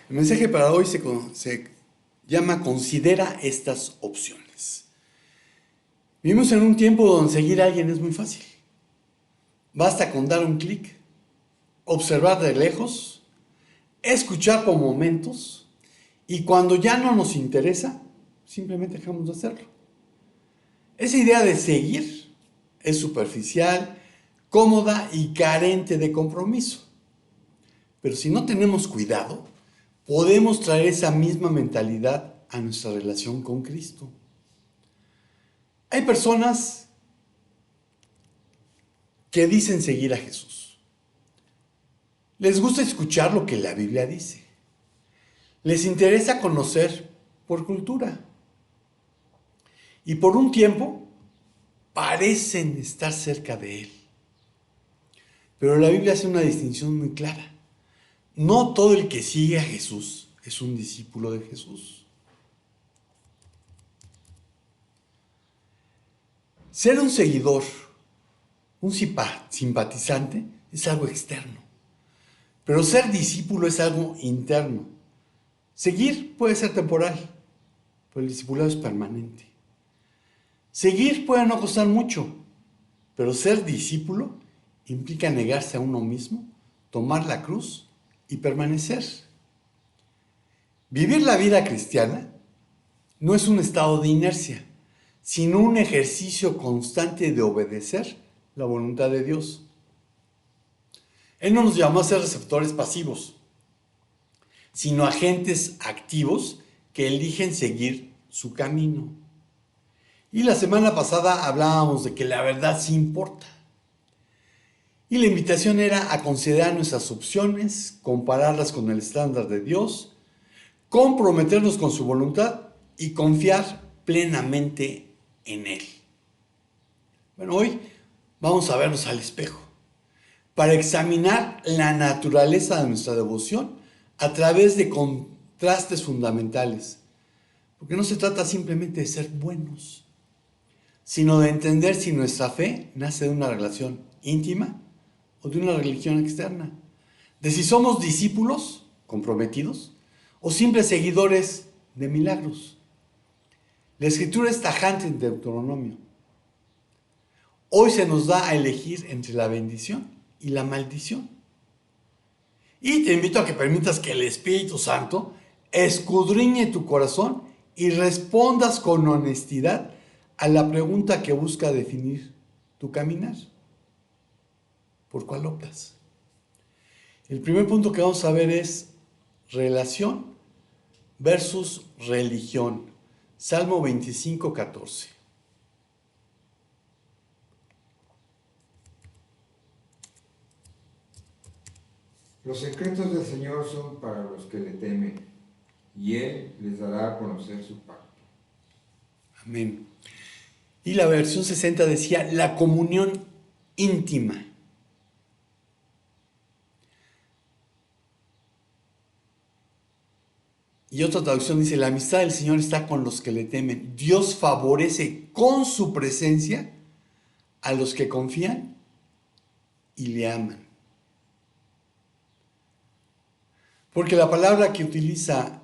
El mensaje para hoy se llama Considera estas opciones. Vivimos en un tiempo donde seguir a alguien es muy fácil. Basta con dar un clic, observar de lejos, escuchar por momentos y cuando ya no nos interesa, simplemente dejamos de hacerlo. Esa idea de seguir es superficial, cómoda y carente de compromiso. Pero si no tenemos cuidado, podemos traer esa misma mentalidad a nuestra relación con Cristo. Hay personas que dicen seguir a Jesús. Les gusta escuchar lo que la Biblia dice. Les interesa conocer por cultura. Y por un tiempo parecen estar cerca de Él. Pero la Biblia hace una distinción muy clara. No todo el que sigue a Jesús es un discípulo de Jesús. Ser un seguidor, un simpatizante, es algo externo. Pero ser discípulo es algo interno. Seguir puede ser temporal, pero el discipulado es permanente. Seguir puede no costar mucho, pero ser discípulo implica negarse a uno mismo, tomar la cruz y permanecer. Vivir la vida cristiana no es un estado de inercia, sino un ejercicio constante de obedecer la voluntad de Dios. Él no nos llamó a ser receptores pasivos, sino agentes activos que eligen seguir su camino. Y la semana pasada hablábamos de que la verdad sí importa. Y la invitación era a considerar nuestras opciones, compararlas con el estándar de Dios, comprometernos con su voluntad y confiar plenamente en Él. Bueno, hoy vamos a vernos al espejo para examinar la naturaleza de nuestra devoción a través de contrastes fundamentales. Porque no se trata simplemente de ser buenos, sino de entender si nuestra fe nace de una relación íntima o de una religión externa. De si somos discípulos comprometidos o simples seguidores de milagros. La escritura es tajante en Deuteronomio. Hoy se nos da a elegir entre la bendición y la maldición. Y te invito a que permitas que el Espíritu Santo escudriñe tu corazón y respondas con honestidad a la pregunta que busca definir tu caminar. ¿Por cuál optas? El primer punto que vamos a ver es relación versus religión. Salmo 25, 14. Los secretos del Señor son para los que le temen, y Él les dará a conocer su pacto. Amén. Y la versión 60 decía la comunión íntima. Y otra traducción dice, la amistad del Señor está con los que le temen. Dios favorece con su presencia a los que confían y le aman. Porque la palabra que utiliza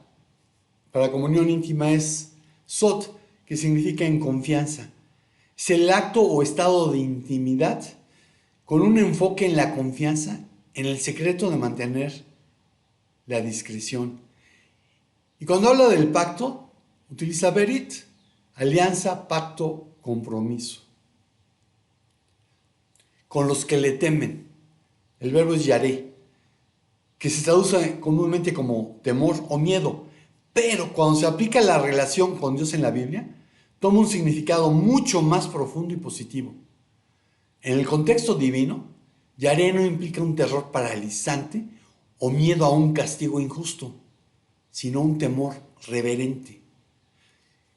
para comunión íntima es sot, que significa en confianza. Es el acto o estado de intimidad con un enfoque en la confianza, en el secreto de mantener la discreción. Y cuando habla del pacto, utiliza berit, alianza, pacto, compromiso. Con los que le temen. El verbo es yaré, que se traduce comúnmente como temor o miedo. Pero cuando se aplica la relación con Dios en la Biblia, toma un significado mucho más profundo y positivo. En el contexto divino, yaré no implica un terror paralizante o miedo a un castigo injusto, sino un temor reverente,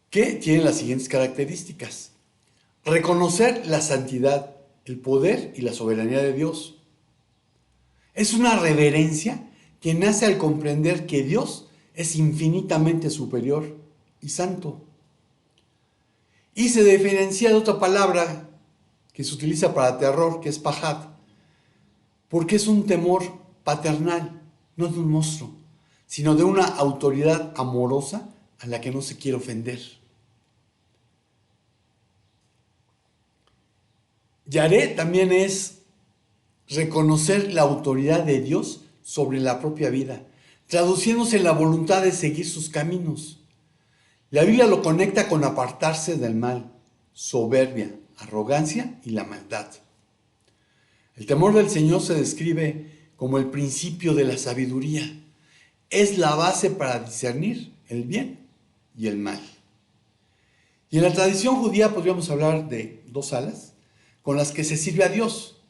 que tiene las siguientes características. Reconocer la santidad, el poder y la soberanía de Dios. Es una reverencia que nace al comprender que Dios es infinitamente superior y santo. Y se diferencia de otra palabra que se utiliza para terror, que es pajad, porque es un temor paternal, no de un monstruo, sino de una autoridad amorosa a la que no se quiere ofender. Yaré también es reconocer la autoridad de Dios sobre la propia vida, traduciéndose en la voluntad de seguir sus caminos. La Biblia lo conecta con apartarse del mal, soberbia, arrogancia y la maldad. El temor del Señor se describe como el principio de la sabiduría. Es la base para discernir el bien y el mal. Y en la tradición judía podríamos hablar de dos alas con las que se sirve a Dios,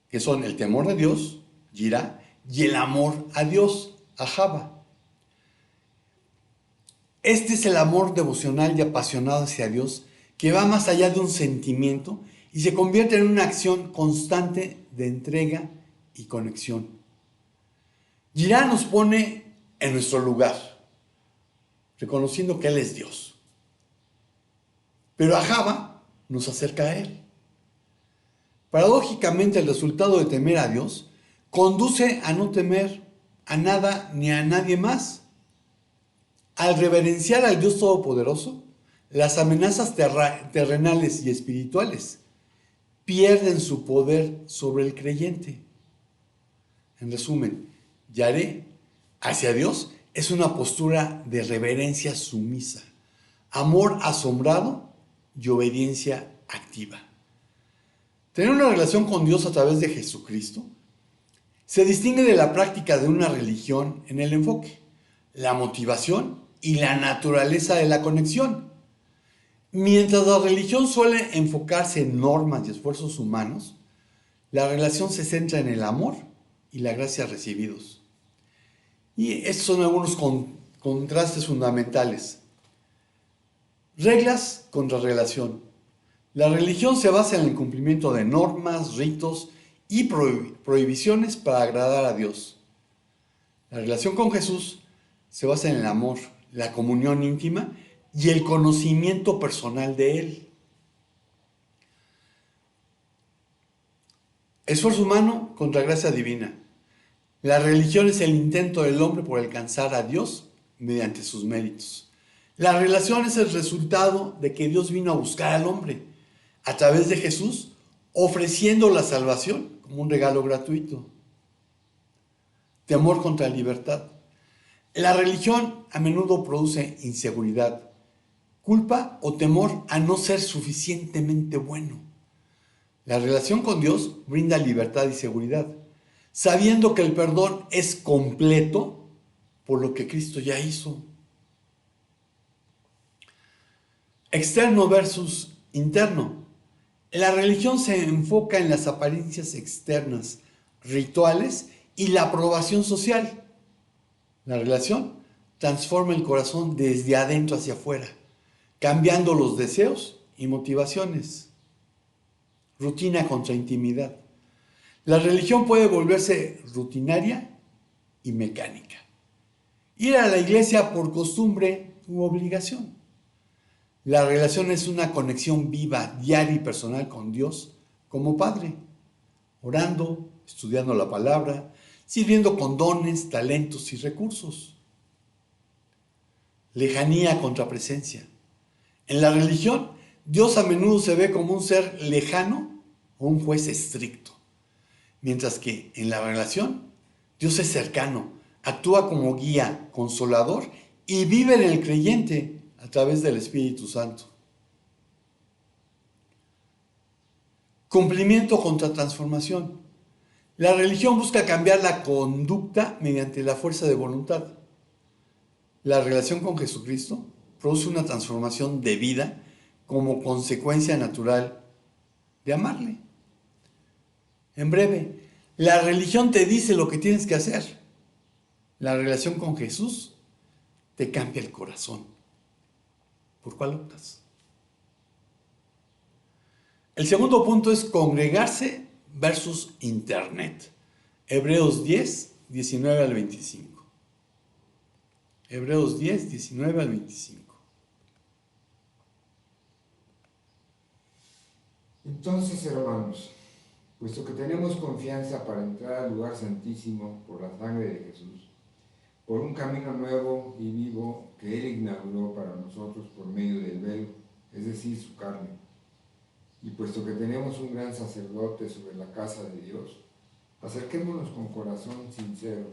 que son el temor de Dios, Yirá, y el amor a Dios, Ahava. Este es el amor devocional y apasionado hacia Dios que va más allá de un sentimiento y se convierte en una acción constante de entrega y conexión. Yirá nos pone en nuestro lugar, reconociendo que Él es Dios. Pero Ahava nos acerca a Él. Paradójicamente, el resultado de temer a Dios conduce a no temer a nada ni a nadie más. Al reverenciar al Dios Todopoderoso, las amenazas terrenales y espirituales pierden su poder sobre el creyente. En resumen, Yaré hacia Dios es una postura de reverencia sumisa, amor asombrado y obediencia activa. Tener una relación con Dios a través de Jesucristo se distingue de la práctica de una religión en el enfoque, la motivación y la naturaleza de la conexión. Mientras la religión suele enfocarse en normas y esfuerzos humanos, la relación se centra en el amor y la gracia recibidos. Y estos son algunos contrastes fundamentales. Reglas contra relación. La religión se basa en el cumplimiento de normas, ritos y prohibiciones para agradar a Dios. La relación con Jesús se basa en el amor, la comunión íntima y el conocimiento personal de Él. Esfuerzo humano contra gracia divina. La religión es el intento del hombre por alcanzar a Dios mediante sus méritos. La relación es el resultado de que Dios vino a buscar al hombre a través de Jesús, ofreciendo la salvación como un regalo gratuito. Temor contra la libertad. La religión a menudo produce inseguridad, culpa o temor a no ser suficientemente bueno. La relación con Dios brinda libertad y seguridad, sabiendo que el perdón es completo por lo que Cristo ya hizo. Externo versus interno. La religión se enfoca en las apariencias externas, rituales y la aprobación social. La relación transforma el corazón desde adentro hacia afuera, cambiando los deseos y motivaciones. Rutina contra intimidad. La religión puede volverse rutinaria y mecánica. Ir a la iglesia por costumbre u obligación. La relación es una conexión viva, diaria y personal con Dios como Padre, orando, estudiando la palabra, sirviendo con dones, talentos y recursos. Lejanía contra presencia. En la religión, Dios a menudo se ve como un ser lejano o un juez estricto, mientras que en la relación, Dios es cercano, actúa como guía, consolador y vive en el creyente a través del Espíritu Santo. Cumplimiento contra transformación. La religión busca cambiar la conducta mediante la fuerza de voluntad. La relación con Jesucristo produce una transformación de vida como consecuencia natural de amarle. En breve, la religión te dice lo que tienes que hacer. La relación con Jesús te cambia el corazón. ¿Por cuál optas? El segundo punto es congregarse versus internet. Hebreos 10, 19 al 25. Hebreos 10, 19 al 25. Entonces, hermanos, puesto que tenemos confianza para entrar al lugar santísimo por la sangre de Jesús, por un camino nuevo y vivo que Él inauguró para nosotros por medio del velo, es decir, su carne. Y puesto que tenemos un gran sacerdote sobre la casa de Dios, acerquémonos con corazón sincero,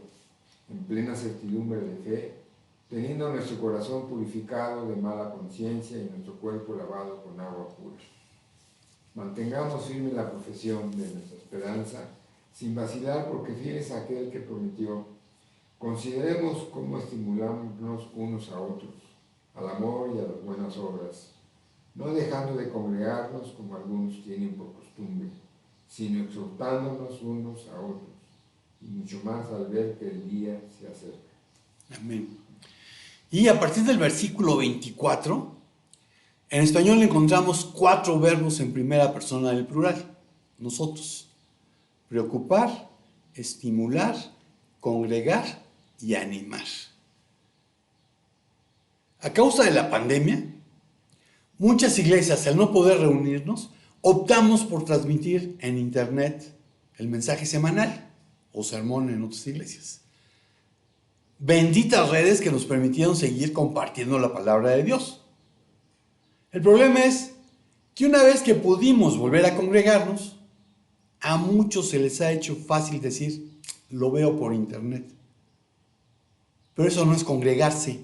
en plena certidumbre de fe, teniendo nuestro corazón purificado de mala conciencia y nuestro cuerpo lavado con agua pura. Mantengamos firme la profesión de nuestra esperanza, sin vacilar, porque fiel es aquel que prometió. Consideremos cómo estimularnos unos a otros, al amor y a las buenas obras, no dejando de congregarnos como algunos tienen por costumbre, sino exhortándonos unos a otros, y mucho más al ver que el día se acerca. Amén. Y a partir del versículo 24, en español encontramos 4 verbos en primera persona del plural. Nosotros. Preocupar, estimular, congregar y animar. A causa de la pandemia, muchas iglesias, al no poder reunirnos, optamos por transmitir en internet el mensaje semanal o sermón en otras iglesias. Benditas redes que nos permitieron seguir compartiendo la palabra de Dios. El problema es que una vez que pudimos volver a congregarnos, a muchos se les ha hecho fácil decir, lo veo por internet. Pero eso no es congregarse.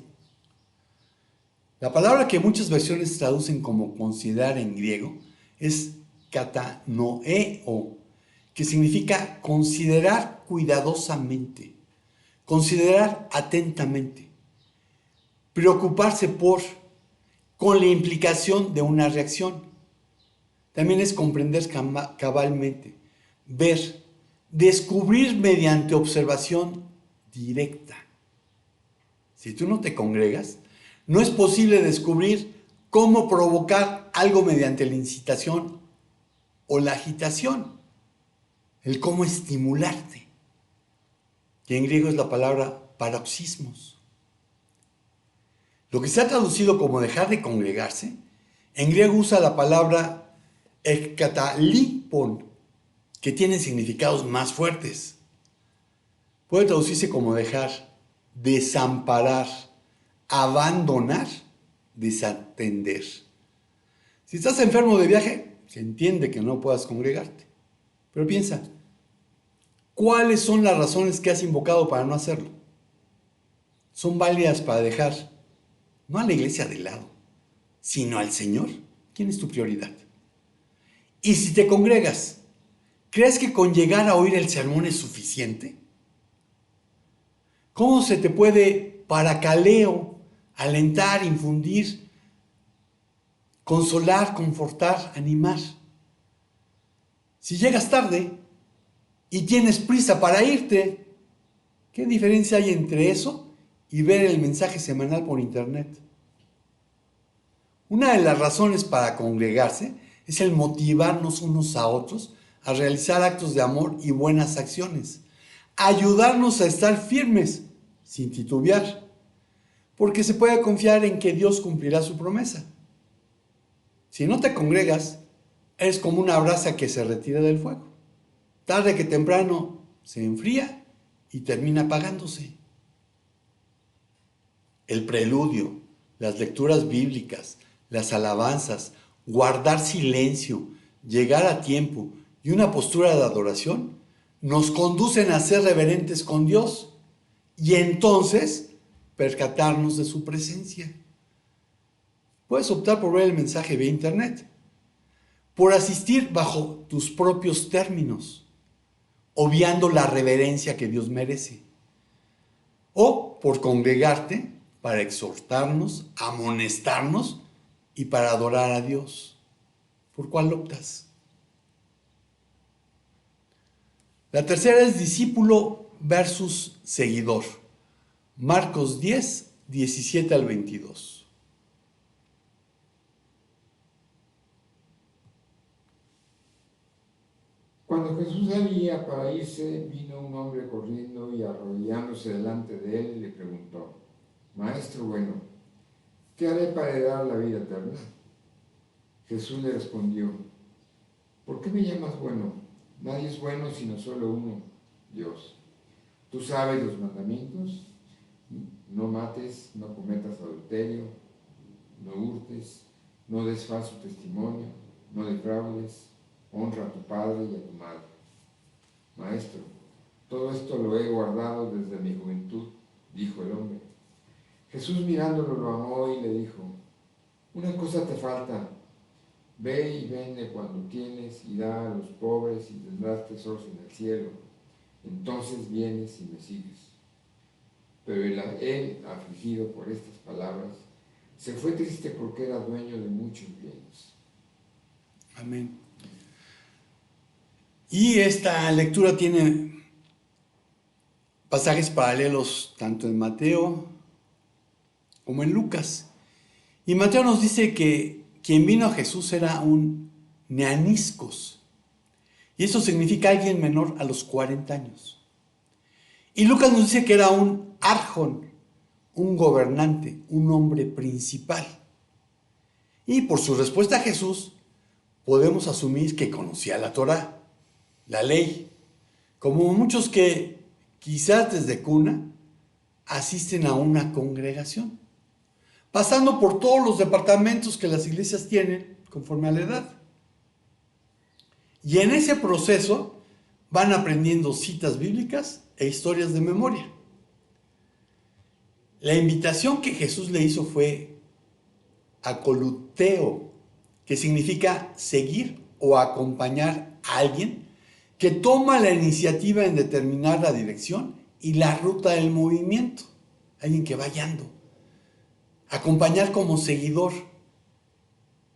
La palabra que muchas versiones traducen como considerar en griego es katanoeo, que significa considerar cuidadosamente, considerar atentamente, preocuparse por, con la implicación de una reacción. También es comprender cabalmente, ver, descubrir mediante observación directa. Si tú no te congregas, no es posible descubrir cómo provocar algo mediante la incitación o la agitación, el cómo estimularte, que en griego es la palabra paroxismos. Lo que se ha traducido como dejar de congregarse, en griego usa la palabra ekkatalipon, que tiene significados más fuertes. Puede traducirse como dejar, desamparar, abandonar, desatender. Si estás enfermo de viaje, se entiende que no puedas congregarte. Pero piensa, ¿cuáles son las razones que has invocado para no hacerlo? Son válidas para dejar, no a la iglesia de lado, sino al Señor. ¿Quién es tu prioridad? Y si te congregas, ¿crees que con llegar a oír el sermón es suficiente? ¿Cómo se te puede paracaleo, alentar, infundir, consolar, confortar, animar? Si llegas tarde y tienes prisa para irte, ¿qué diferencia hay entre eso y ver el mensaje semanal por internet? Una de las razones para congregarse es el motivarnos unos a otros a realizar actos de amor y buenas acciones, ayudarnos a estar firmes sin titubear, porque se puede confiar en que Dios cumplirá su promesa. Si no te congregas, eres como una brasa que se retira del fuego. Tarde que temprano se enfría y termina apagándose. El preludio, las lecturas bíblicas, las alabanzas, guardar silencio, llegar a tiempo y una postura de adoración nos conducen a ser reverentes con Dios y entonces percatarnos de su presencia. Puedes optar por ver el mensaje vía internet, por asistir bajo tus propios términos, obviando la reverencia que Dios merece, o por congregarte para exhortarnos, amonestarnos y para adorar a Dios. ¿Por cuál optas? La tercera es discípulo versus seguidor. Marcos 10, 17 al 22. Cuando Jesús salía para irse, vino un hombre corriendo y arrodillándose delante de él le preguntó: Maestro bueno, ¿qué haré para heredar la vida eterna? Jesús le respondió: ¿por qué me llamas bueno? Nadie es bueno sino solo uno, Dios. Tú sabes los mandamientos: no mates, no cometas adulterio, no hurtes, no des falso testimonio, no defraudes, honra a tu padre y a tu madre. Maestro, todo esto lo he guardado desde mi juventud, dijo el hombre. Jesús mirándolo lo amó y le dijo, una cosa te falta, ve y vende cuando tienes y da a los pobres y tendrás tesoros en el cielo. Entonces vienes y me sigues. Pero él, afligido por estas palabras, se fue triste porque era dueño de muchos bienes. Amén. Y esta lectura tiene pasajes paralelos tanto en Mateo como en Lucas. Y Mateo nos dice que quien vino a Jesús era un neaniscos. Y eso significa alguien menor a los 40 años. Y Lucas nos dice que era un arjón, un gobernante, un hombre principal. Y por su respuesta a Jesús, podemos asumir que conocía la Torá, la ley, como muchos que quizás desde cuna asisten a una congregación, pasando por todos los departamentos que las iglesias tienen conforme a la edad. Y en ese proceso van aprendiendo citas bíblicas e historias de memoria. La invitación que Jesús le hizo fue acoluteo, que significa seguir o acompañar a alguien que toma la iniciativa en determinar la dirección y la ruta del movimiento. Alguien que va guiando. Acompañar como seguidor.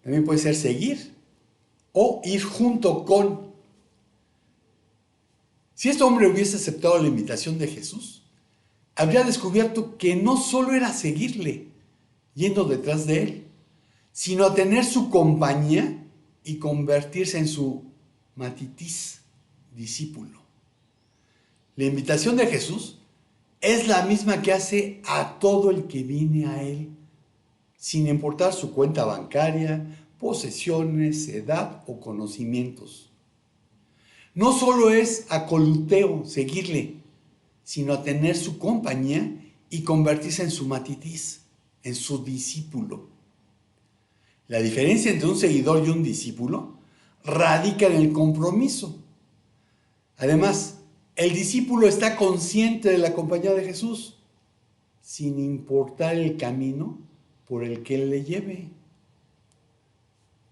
También puede ser seguir o ir junto con. Si este hombre hubiese aceptado la invitación de Jesús, habría descubierto que no solo era seguirle, yendo detrás de él, sino a tener su compañía y convertirse en su matitis, discípulo. La invitación de Jesús es la misma que hace a todo el que viene a él, sin importar su cuenta bancaria, posesiones, edad o conocimientos. No solo es acoluteo, seguirle, sino a tener su compañía y convertirse en su matitis, en su discípulo. La diferencia entre un seguidor y un discípulo radica en el compromiso. Además, el discípulo está consciente de la compañía de Jesús, sin importar el camino por el que él le lleve.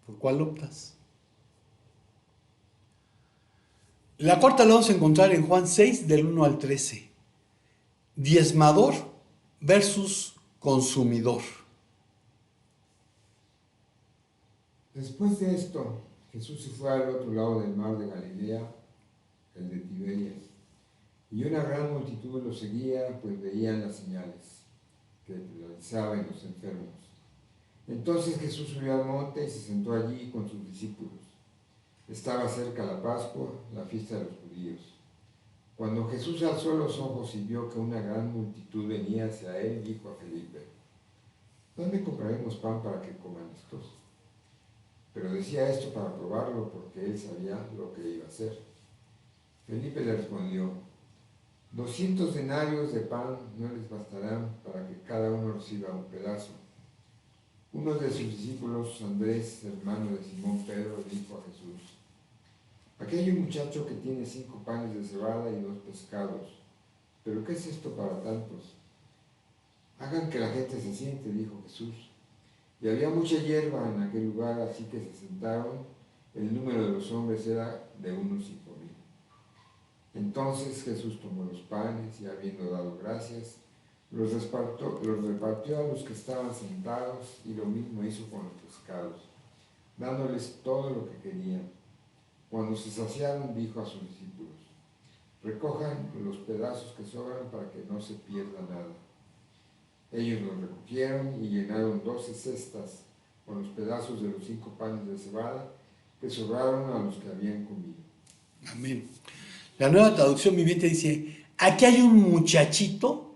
¿Por cuál optas? La cuarta la vamos a encontrar en Juan 6, del 1 al 13. Diezmador versus consumidor. Después de esto, Jesús se fue al otro lado del mar de Galilea, el de Tiberias, y una gran multitud lo seguía, pues veían las señales que realizaba en los enfermos. Entonces Jesús subió al monte y se sentó allí con sus discípulos. Estaba cerca la Pascua, la fiesta de los judíos. Cuando Jesús alzó los ojos y vio que una gran multitud venía hacia él, dijo a Felipe, ¿dónde compraremos pan para que coman estos? Pero decía esto para probarlo, porque él sabía lo que iba a hacer. Felipe le respondió, 200 denarios de pan no les bastarán para que cada uno reciba un pedazo. Uno de sus discípulos, Andrés, hermano de Simón Pedro, dijo a Jesús, aquí hay un muchacho que tiene 5 panes de cebada y 2 pescados, pero ¿qué es esto para tantos? Hagan que la gente se siente, dijo Jesús. Y había mucha hierba en aquel lugar, así que se sentaron. El número de los hombres era de unos 5,000. Entonces Jesús tomó los panes y, habiendo dado gracias, los repartió a los que estaban sentados, y lo mismo hizo con los pescados, dándoles todo lo que querían. Cuando se saciaron, dijo a sus discípulos, recojan los pedazos que sobran para que no se pierda nada. Ellos los recogieron y llenaron 12 cestas con los pedazos de los 5 panes de cebada que sobraron a los que habían comido. Amén. La Nueva Traducción Viviente dice, aquí hay un muchachito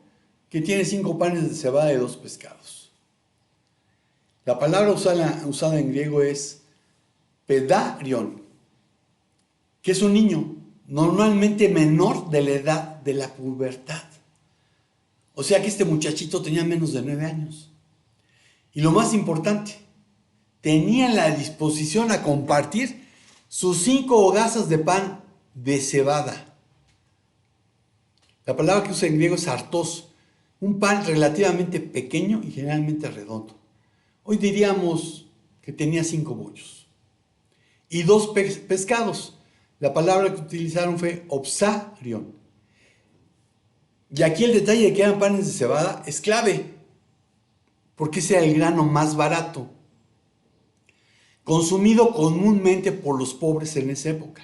que tiene 5 panes de cebada y 2 pescados. La palabra usada en griego es pedarion, que es un niño, normalmente menor de la edad de la pubertad. O sea que este muchachito tenía menos de 9 años. Y lo más importante, tenía la disposición a compartir sus 5 hogazas de pan de cebada. La palabra que usa en griego es artos, un pan relativamente pequeño y generalmente redondo. Hoy diríamos que tenía 5 bollos y 2 pescados. La palabra que utilizaron fue opsarion. Y aquí el detalle de que eran panes de cebada es clave, porque ese era el grano más barato, consumido comúnmente por los pobres en esa época.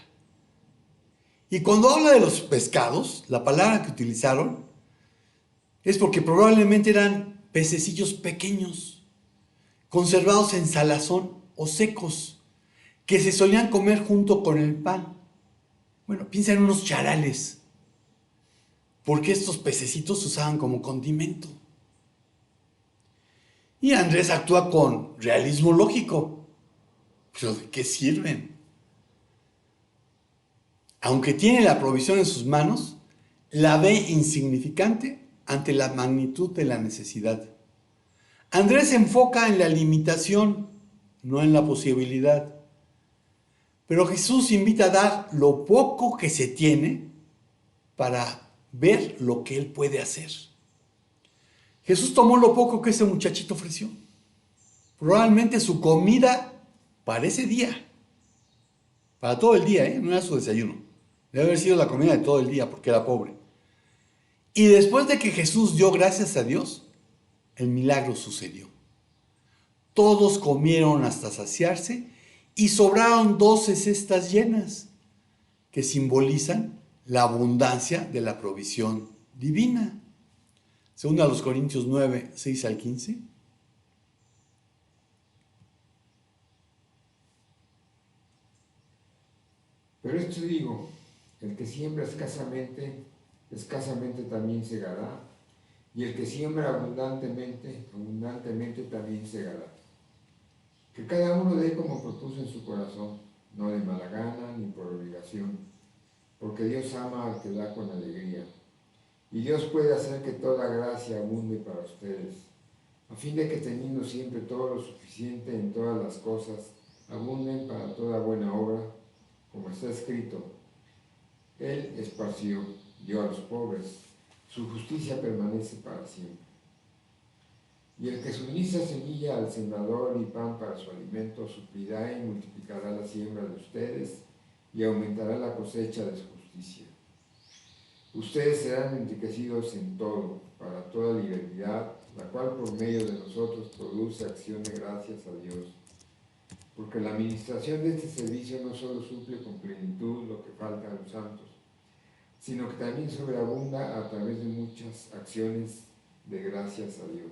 Y cuando habla de los pescados, la palabra que utilizaron es porque probablemente eran pececillos pequeños, conservados en salazón o secos, que se solían comer junto con el pan. Bueno, piensa en unos charales, porque estos pececitos se usaban como condimento. Y Andrés actúa con realismo lógico. ¿Pero de qué sirven? Aunque tiene la provisión en sus manos, la ve insignificante ante la magnitud de la necesidad. Andrés se enfoca en la limitación, no en la posibilidad. Pero Jesús invita a dar lo poco que se tiene para ver lo que Él puede hacer. Jesús tomó lo poco que ese muchachito ofreció. Probablemente su comida para ese día, para todo el día, no era su desayuno. Debe haber sido la comida de todo el día porque era pobre. Y después de que Jesús dio gracias a Dios, el milagro sucedió. Todos comieron hasta saciarse y sobraron 12 cestas llenas, que simbolizan la abundancia de la provisión divina. Según a los Corintios 9, 6 al 15. Pero esto digo, el que siembra escasamente, escasamente también segará, y el que siembra abundantemente, abundantemente también segará. Que cada uno dé como propuso en su corazón, no de mala gana ni por obligación, porque Dios ama al que da con alegría. Y Dios puede hacer que toda gracia abunde para ustedes, a fin de que teniendo siempre todo lo suficiente en todas las cosas, abunden para toda buena obra, como está escrito: Él esparció, dio a los pobres, su justicia permanece para siempre. Y el que suministra semilla al sembrador y pan para su alimento, suplirá y multiplicará la siembra de ustedes y aumentará la cosecha de su justicia. Ustedes serán enriquecidos en todo, para toda liberalidad, la cual por medio de nosotros produce acción de gracias a Dios. Porque la administración de este servicio no solo suple con plenitud lo que falta a los santos, sino que también sobreabunda a través de muchas acciones de gracias a Dios.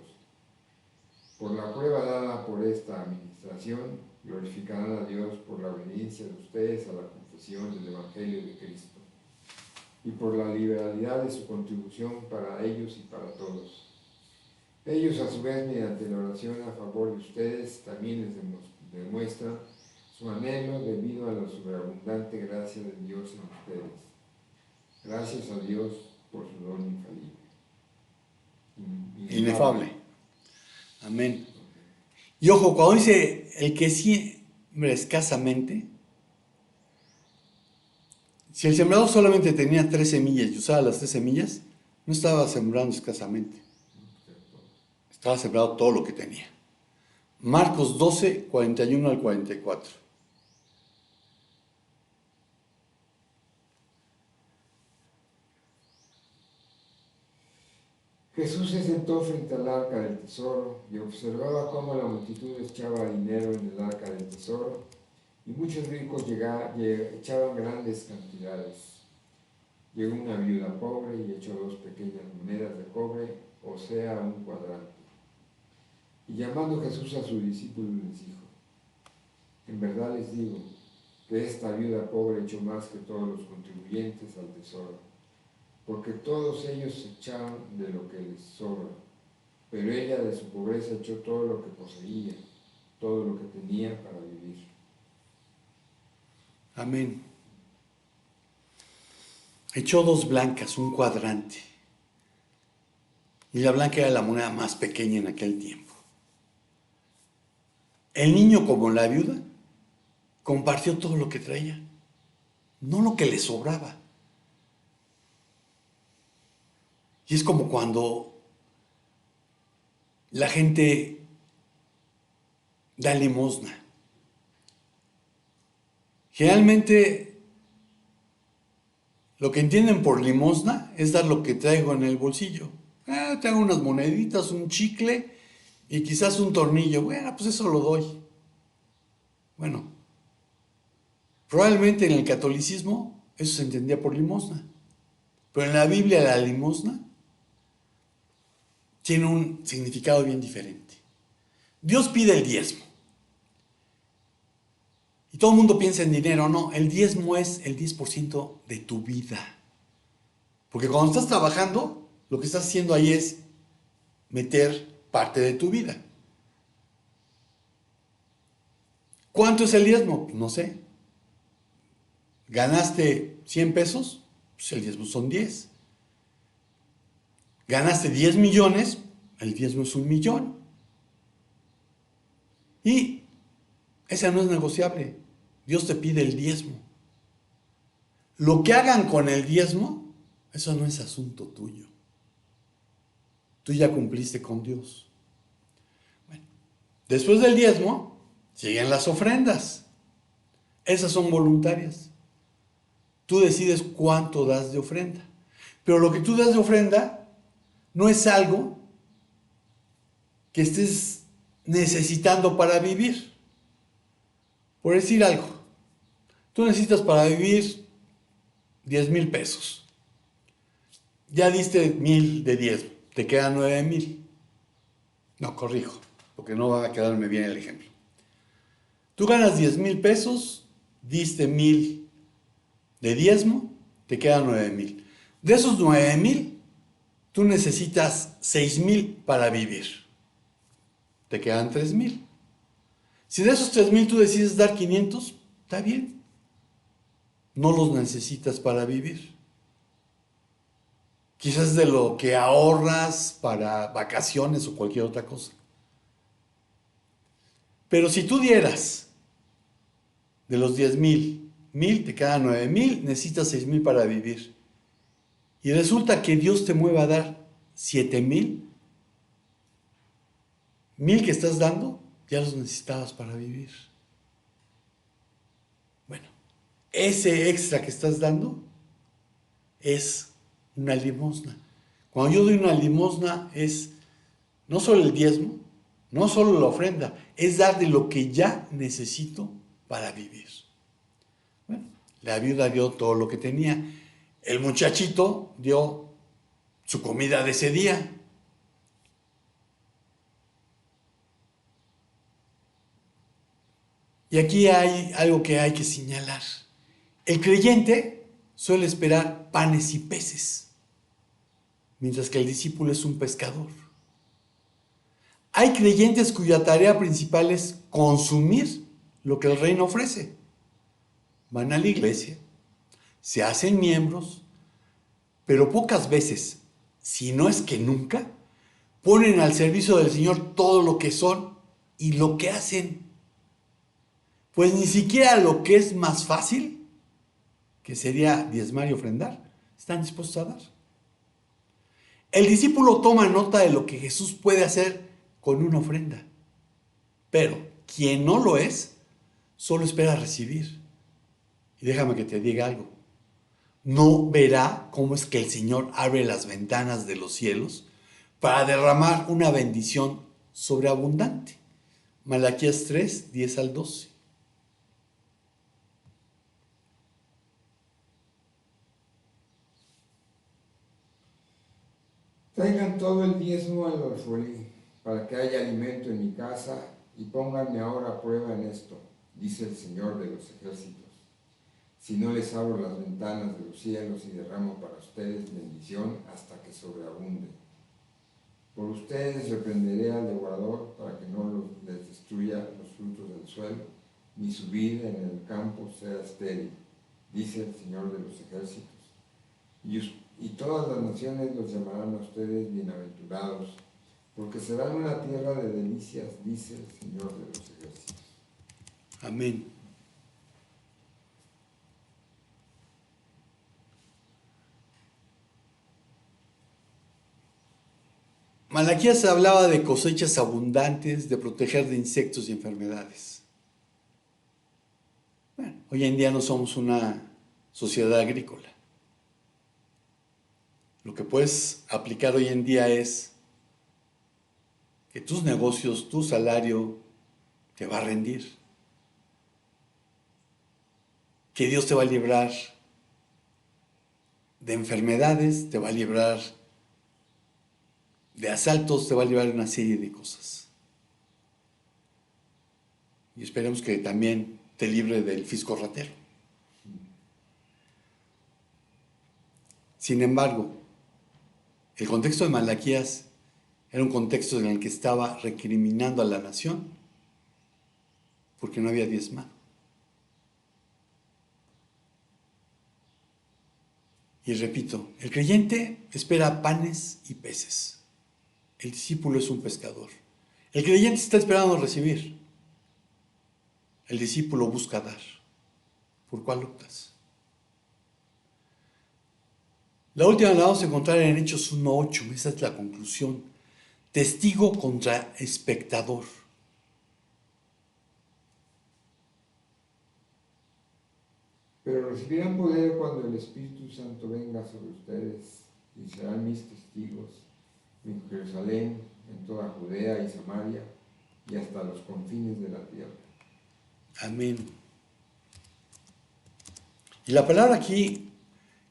Por la prueba dada por esta administración, glorificarán a Dios por la obediencia de ustedes a la confesión del Evangelio de Cristo, y por la liberalidad de su contribución para ellos y para todos. Ellos, a su vez, mediante la oración a favor de ustedes, también les demuestran su anhelo debido a la sobreabundante gracia de Dios en ustedes. Gracias a Dios por su don infalible. Inefable. Amén. Y ojo, cuando dice el que siembra escasamente, si el sembrador solamente tenía 3 semillas y usaba las 3 semillas, no estaba sembrando escasamente. Estaba sembrado todo lo que tenía. Marcos 12, 41 al 44. Jesús se sentó frente al arca del tesoro y observaba cómo la multitud echaba dinero en el arca del tesoro, y muchos ricos echaban grandes cantidades. Llegó una viuda pobre y echó 2 pequeñas monedas de cobre, o sea, un cuadrante. Y llamando Jesús a sus discípulos les dijo: en verdad les digo que esta viuda pobre echó más que todos los contribuyentes al tesoro, porque todos ellos echaron de lo que les sobra, pero ella de su pobreza echó todo lo que poseía, todo lo que tenía para vivir. Amén. Echó 2 blancas, un cuadrante. Y la blanca era la moneda más pequeña en aquel tiempo. El niño, como la viuda, compartió todo lo que traía, no lo que le sobraba. Y es como cuando la gente da limosna. Generalmente lo que entienden por limosna es dar lo que traigo en el bolsillo. Tengo unas moneditas, un chicle y quizás un tornillo. Bueno, pues eso lo doy. Bueno, probablemente en el catolicismo eso se entendía por limosna. Pero en la Biblia la limosna tiene un significado bien diferente. Dios pide el diezmo. Y todo el mundo piensa en dinero. No, el diezmo es el 10% de tu vida. Porque cuando estás trabajando, lo que estás haciendo ahí es meter parte de tu vida. ¿Cuánto es el diezmo? No sé. ¿Ganaste 100 pesos? Pues el diezmo son 10. ¿Ganaste 10 millones? El diezmo es 1 millón. Y esa no es negociable. Dios te pide el diezmo. Lo que hagan con el diezmo, eso no es asunto tuyo. Tú ya cumpliste con Dios. Bueno, después del diezmo, siguen las ofrendas. Esas son voluntarias. Tú decides cuánto das de ofrenda. Pero lo que tú das de ofrenda no es algo que estés necesitando para vivir. Por decir algo, tú necesitas para vivir 10,000 pesos. Ya diste 1,000 de diezmo, te quedan 9,000. No, corrijo, porque no va a quedarme bien el ejemplo. Tú ganas 10,000 pesos, diste 1,000 de diezmo, te quedan 9,000. De esos 9,000, tú necesitas 6,000 para vivir. Te quedan 3,000. Si de esos 3,000 tú decides dar 500, está bien. No los necesitas para vivir. Quizás de lo que ahorras para vacaciones o cualquier otra cosa. Pero si tú dieras de los 10,000, 1,000, te quedan 9,000, necesitas 6,000 para vivir. Y resulta que Dios te mueve a dar 7,000. 1,000 que estás dando, ya los necesitabas para vivir. Bueno, ese extra que estás dando es una limosna. Cuando yo doy una limosna es no solo el diezmo, no solo la ofrenda, es dar de lo que ya necesito para vivir. Bueno, la viuda dio todo lo que tenía. El muchachito dio su comida de ese día. Y aquí hay algo que hay que señalar. El creyente suele esperar panes y peces, mientras que el discípulo es un pescador. Hay creyentes cuya tarea principal es consumir lo que el reino ofrece. Van a la iglesia, se hacen miembros, pero pocas veces, si no es que nunca, ponen al servicio del Señor todo lo que son y lo que hacen. Pues ni siquiera lo que es más fácil, que sería diezmar y ofrendar, están dispuestos a dar. El discípulo toma nota de lo que Jesús puede hacer con una ofrenda, pero quien no lo es, solo espera recibir. Y déjame que te diga algo, no verá cómo es que el Señor abre las ventanas de los cielos para derramar una bendición sobreabundante. Malaquías 3, 10 al 12. Traigan todo el diezmo al alfolí, para que haya alimento en mi casa, y pónganme ahora a prueba en esto, dice el Señor de los ejércitos. Si no les abro las ventanas de los cielos y derramo para ustedes bendición hasta que sobreabunde. Por ustedes reprenderé al devorador para que no les destruya los frutos del suelo, ni su vida en el campo sea estéril, dice el Señor de los ejércitos. y todas las naciones los llamarán a ustedes bienaventurados, porque serán una tierra de delicias, dice el Señor de los ejércitos. Amén. Malaquías hablaba de cosechas abundantes, de proteger de insectos y enfermedades. Bueno, hoy en día no somos una sociedad agrícola. Lo que puedes aplicar hoy en día es que tus negocios, tu salario te va a rendir. Que Dios te va a librar de enfermedades, te va a librar de asaltos, te va a librar de una serie de cosas. Y esperemos que también te libre del fisco ratero. Sin embargo, el contexto de Malaquías era un contexto en el que estaba recriminando a la nación porque no había diezmado. Y repito, el creyente espera panes y peces. El discípulo es un pescador. El creyente está esperando recibir. El discípulo busca dar. ¿Por cuál optas? La última la vamos a encontrar en Hechos 1:8. Esa es la conclusión. Testigo contra espectador. Pero recibirán poder cuando el Espíritu Santo venga sobre ustedes y serán mis testigos en Jerusalén, en toda Judea y Samaria y hasta los confines de la tierra. Amén. Y la palabra aquí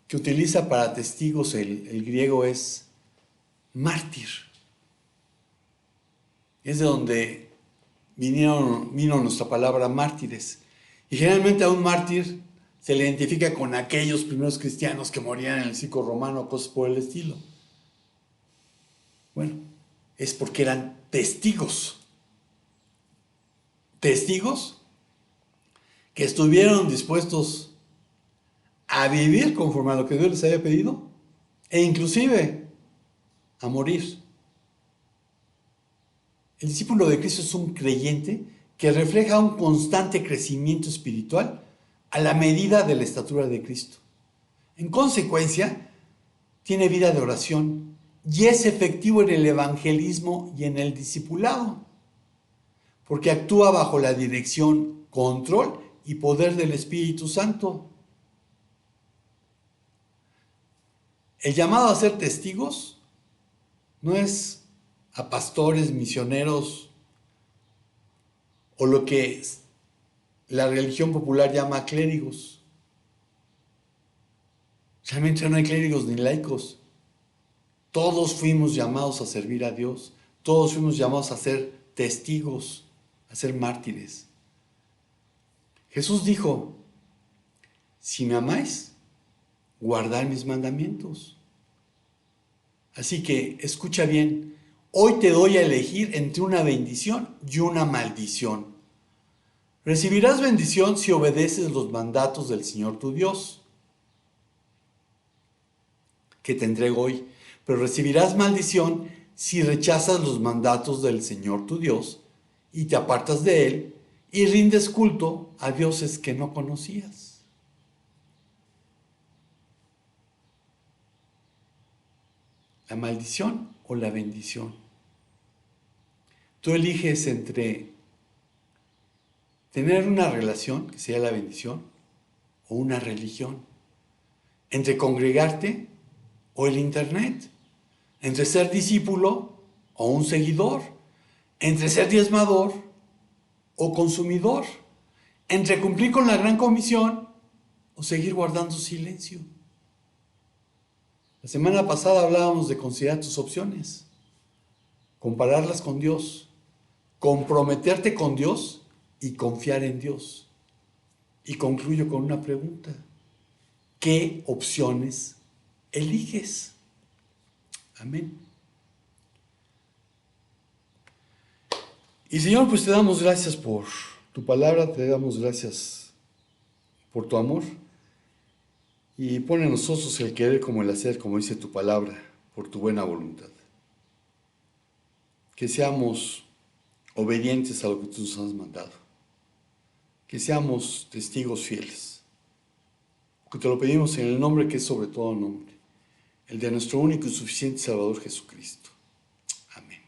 que utiliza para testigos el griego es mártir. Es de donde vino nuestra palabra mártires. Y generalmente a un mártir se le identifica con aquellos primeros cristianos que morían en el circo romano, cosas por el estilo. Bueno, es porque eran testigos. Testigos que estuvieron dispuestos a vivir conforme a lo que Dios les había pedido e inclusive a morir. El discípulo de Cristo es un creyente que refleja un constante crecimiento espiritual a la medida de la estatura de Cristo. En consecuencia, tiene vida de oración y es efectivo en el evangelismo y en el discipulado, porque actúa bajo la dirección, control y poder del Espíritu Santo. El llamado a ser testigos no es a pastores, misioneros o lo que la religión popular llama clérigos. Realmente no hay clérigos ni laicos. Todos fuimos llamados a servir a Dios. Todos fuimos llamados a ser testigos, a ser mártires. Jesús dijo, si me amáis, guardad mis mandamientos. Así que escucha bien, hoy te doy a elegir entre una bendición y una maldición. Recibirás bendición si obedeces los mandatos del Señor tu Dios, que te entrego hoy, pero recibirás maldición si rechazas los mandatos del Señor tu Dios y te apartas de Él y rindes culto a dioses que no conocías. La maldición o la bendición. Tú eliges entre tener una relación, que sea la bendición, o una religión. Entre congregarte o el internet. Entre ser discípulo o un seguidor. Entre ser diezmador o consumidor. Entre cumplir con la gran comisión o seguir guardando silencio. La semana pasada hablábamos de considerar tus opciones, compararlas con Dios, comprometerte con Dios y confiar en Dios. Y concluyo con una pregunta. ¿Qué opciones eliges? Amén. Y Señor, pues te damos gracias por tu palabra, te damos gracias por tu amor. Y pon en nosotros el querer como el hacer, como dice tu palabra, por tu buena voluntad. Que seamos obedientes a lo que tú nos has mandado. Que seamos testigos fieles. Que te lo pedimos en el nombre que es sobre todo nombre, el de nuestro único y suficiente Salvador Jesucristo. Amén.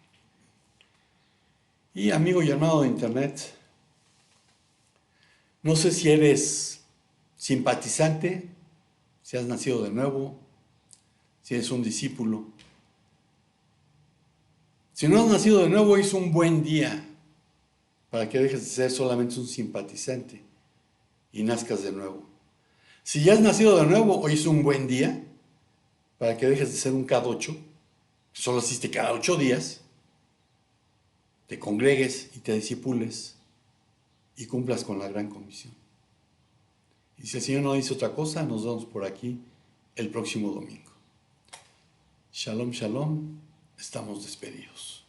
Y amigo y hermano de internet, no sé si eres simpatizante, si has nacido de nuevo, si eres un discípulo. Si no has nacido de nuevo, es un buen día para que dejes de ser solamente un simpatizante y nazcas de nuevo. Si ya has nacido de nuevo, hoy es un buen día para que dejes de ser un K8, que solo asiste cada 8 días, te congregues y te discipules y cumplas con la gran comisión. Y si el Señor no dice otra cosa, nos vemos por aquí el próximo domingo. Shalom, shalom, estamos despedidos.